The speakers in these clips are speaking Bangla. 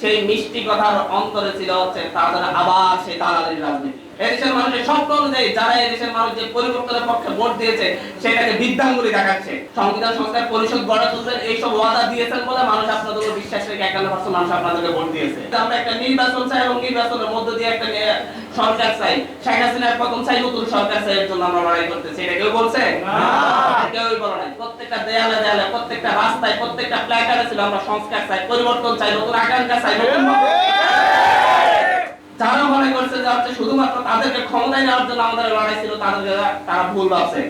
সেই মিষ্টি কথার অন্তরে ছিল হচ্ছে তাদের আবার সেই দালালির রাজনীতি। এদেশের মানুষের স্বপ্ন অনুযায়ী যারা এদেশের মানুষ যে পরিবর্তনের পক্ষে ভোট দিয়েছে সেটাকে বিদ্যাঙ্গুলি দেখাচ্ছে। সংবিধান সংস্কার পরিষদ গড়ে তুলবেন এইসব ওয়াদা দিয়েছেন বলে মানুষ আপনাদের উপর বিশ্বাস রেখে 51% মানুষ আপনাদেরকে ভোট দিয়েছে। আমরা একটা নির্বাচন চাই এবং নির্বাচনের মধ্য দিয়ে একটা সরকার চাই, শেখ হাসিনার পতন চাই, নতুন সরকার চাই, এর জন্য আমরা লড়াই করতেছি। এটা কেউ বলছে? কেউই বলে নাই। প্রত্যেকটা দেয়ালে দেয়ালে, প্রত্যেকটা রাস্তায়, প্রত্যেকটা প্ল্যাকার্ডে ছিল আমরা সংস্কার চাই, পরিবর্তন চাই, নতুন আকাঙ্ক্ষা চাই, নতুন। যারা মনে করছে যে হচ্ছে শুধুমাত্র তাদেরকে ক্ষমতায় নেওয়ার জন্য আমাদের লড়াই ছিল, তারা ভুল ভাবছে।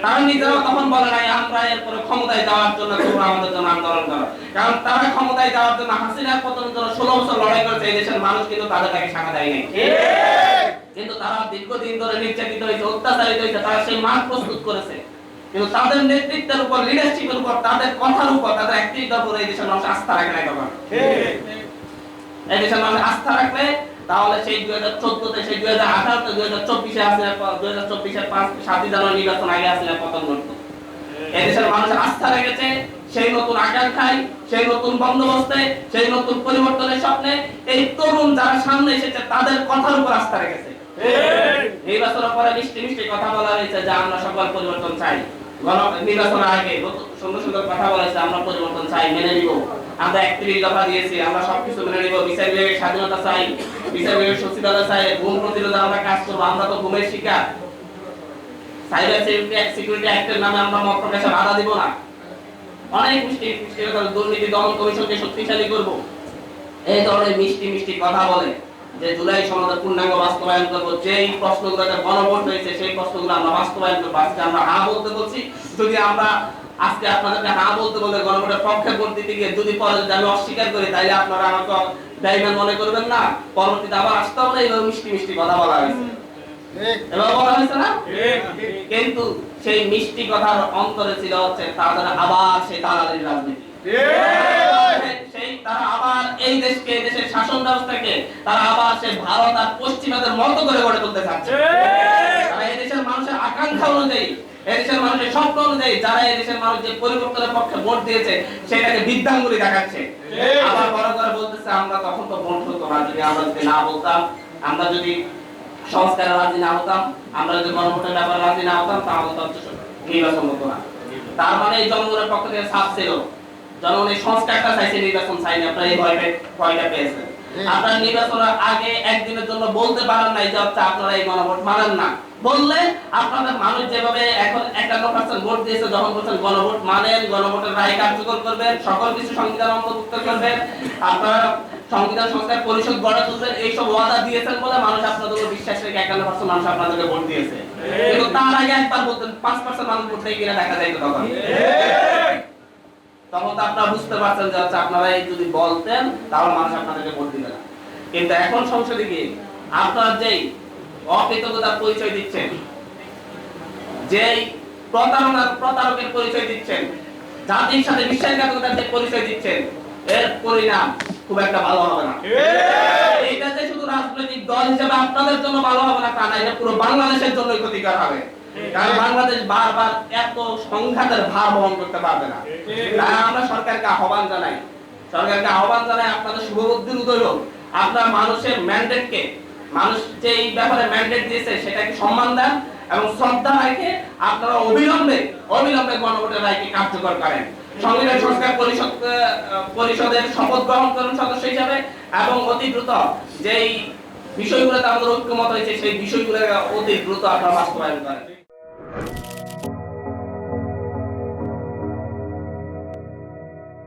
তারা নিজেরাও তখন বলে নাই আমরা এরপরে ক্ষমতায় যাওয়ার জন্য তোমরা আমাদের জন্য আন্দোলন করো, কারণ তারা ক্ষমতায় যাওয়ার জন্য হাসিনার পতনের জন্য 16 বছর লড়াই করেছে। এই দেশের মানুষ কিন্তু তাদেরকে সাড়া দেয় নাই, কিন্তু তারা দীর্ঘদিন ধরে নির্যাতিত হয়েছে, অত্যাচারিত হয়েছে, তারা সেই মাঠ প্রস্তুত করেছে। কিন্তু তাদের নেতৃত্বের উপর, লিডারশিপের উপর, তাদের কথার উপর, তাদের অ্যাক্টিভিটির উপর এই দেশের মানুষ আস্থা রাখে নাই তখন। এই দেশের মানুষ আস্থা রাখলে তাহলে সেই 2014-তে, সেই 2018-তে, 2024-এ আসলে 2024-এর 7 জানুয়ারি নির্বাচন আগে আসলে পতন ঘটতো। এই দেশের মানুষ আস্থা রেখেছে সেই নতুন আকাঙ্ক্ষায়, সেই নতুন বন্দোবস্তে, সেই নতুন পরিবর্তনের স্বপ্নে। এই তরুণ যারা সামনে এসেছে তাদের কথার উপর আস্থা রেখেছে। নির্বাচনের পরে মিষ্টি মিষ্টি কথা বলা হয়েছে যে আমরা সকল পরিবর্তন চাই। নির্বাচনের আগে সুন্দর সুন্দর কথা বলেছে, আমরা পরিবর্তন চাই, মেনে নিব, আমরা 31 দফা দিয়েছি, আমরা সবকিছু মেনে নিব, বিচার বিভাগের স্বাধীনতা চাই, বিচার বিভাগের সচিবালয় চাই, গুম প্রতিরোধে আমরা কাজ করবো, আমরা তো গুমের শিকার, সাইবার সিকিউরিটি অ্যাক্টের নামে আমরা মত প্রকাশে বাধা দিব না, অনেক মিষ্টি মিষ্টি কথা, দুর্নীতি দমন কমিশনকে শক্তিশালী করব, এই ধরনের মিষ্টি মিষ্টি কথা বলে যে জুলাই সনদের পূর্ণাঙ্গ বাস্তবায়ন করবো। যেই প্রশ্নগুলোতে গণভোট হয়েছে সেই প্রশ্নগুলো আমরা বাস্তবায়ন করবো। আজকে আমরা হ্যাঁ বলতে বলছি, যদি আমরা আজকে আপনাদেরকে হ্যাঁ বলতে বলে গণভোটের পক্ষে ভোট দিতে গিয়ে যদি পরে যদি আমি অস্বীকার করি, তাইলে আপনারা আমাকে বেঈমান মনে করবেন না, পরবর্তীতে আবার আসতে হবে। এইভাবে মিষ্টি মিষ্টি কথা বলা হয়েছে, এবার বলা হয়েছে না? কিন্তু সেই মিষ্টি কথার অন্তরে ছিল হচ্ছে তাদের আবার সেই দালালির রাজনীতি। তারা আবার এই দেশকে, দেশের শাসন ব্যবস্থাকে তারা আবার সেই ভারত আর পশ্চিমাদের মতো করে গড়ে তুলতে চাচ্ছে। তারা এই দেশের মানুষের আকাঙ্ক্ষা অনুযায়ী, এই দেশের মানুষের স্বপ্ন অনুযায়ী যারা এই দেশের মানুষ যে পরিবর্তনের পক্ষে ভোট দিয়েছে সেটাকে বিদ্যাঙ্গুলি দেখাচ্ছে। আবার বড় করে বলতেছে আমরা তখন তো ভোট হতো না, যদি আমরা যদি না বলতাম, আমরা যদি সংস্কারে রাজি না হতাম, আমরা যদি গণভোটের ব্যাপারে রাজি না হতাম, তাহলে তো নির্বাচন হতো না। তার মানে এই জনগণের পক্ষ থেকে ছাপ ছিল, জনগণ এই সংস্কারটা চাইছে, নির্বাচন চাইনি। আপনারা এই ভয়টা পেয়েছেন। আপনারা নির্বাচনের আগে একদিনের জন্য বলতে পারেন নাই যে আপনারা এই গণভোট মানেন না। বললে আপনাদের মানুষ যেভাবে এখন 51% ভোট দিয়েছে, যখন বলছেন গণভোট মানেন, গণভোটের রায় কার্যকর করবেন, সকল কিছু সংবিধান অন্তর্ভুক্ত করবেন, আপনারা সংবিধান সংস্কার পরিষদ গড়ে তুলবেন, এইসব ওয়াদা দিয়েছেন বলে মানুষ আপনাদের উপর বিশ্বাস রেখে 51% মানুষ আপনাদেরকে ভোট দিয়েছে। কিন্তু তার আগে একবার বলতেন 5% মানুষ ভোট দিয়ে কিনা দেখা যাইতো তখন। তখন তো আপনারা বুঝতে পারছেন যে আপনারা এই যদি বলতেন তাহলে মানুষ আপনাদেরকে ভোট দিবে না। কিন্তু এখন সংসদে গিয়ে আপনারা যেই অকৃতজ্ঞতার পরিচয় দিচ্ছেন, যেই প্রতারকের পরিচয় দিচ্ছেন, জাতির সাথে বিশ্বাসঘাতকতার যে পরিচয় দিচ্ছেন, এর পরিণাম খুব একটা ভালো হবে না। এইটা যে শুধু রাজনৈতিক দল হিসেবে আপনাদের জন্য ভালো হবে না তা না, এটা পুরো বাংলাদেশের জন্যই ক্ষতিকর হবে। কারণ বাংলাদেশ বারবার এত সংঘাতের ভার বহন করতে পারবে না। তাই আমরা সরকারকে আহ্বান জানাই, আপনাদের শুভবুদ্ধির উদয় হোক। আপনারা মানুষের ম্যান্ডেটকে, মানুষ যে এই ব্যাপারে ম্যান্ডেট দিয়েছে সেটাকে সম্মান দেন এবং শ্রদ্ধা রেখে আপনারা অবিলম্বে গণভোটের রায়কে কার্যকর করেন। সংবিধান সংস্কার পরিষদের শপথ গ্রহণ করুন সদস্য হিসাবে, এবং অতি দ্রুত যেই বিষয়গুলোতে আমাদের ঐক্যমত হয়েছে সেই বিষয়গুলো অতি দ্রুত আপনারা বাস্তবায়ন করেন।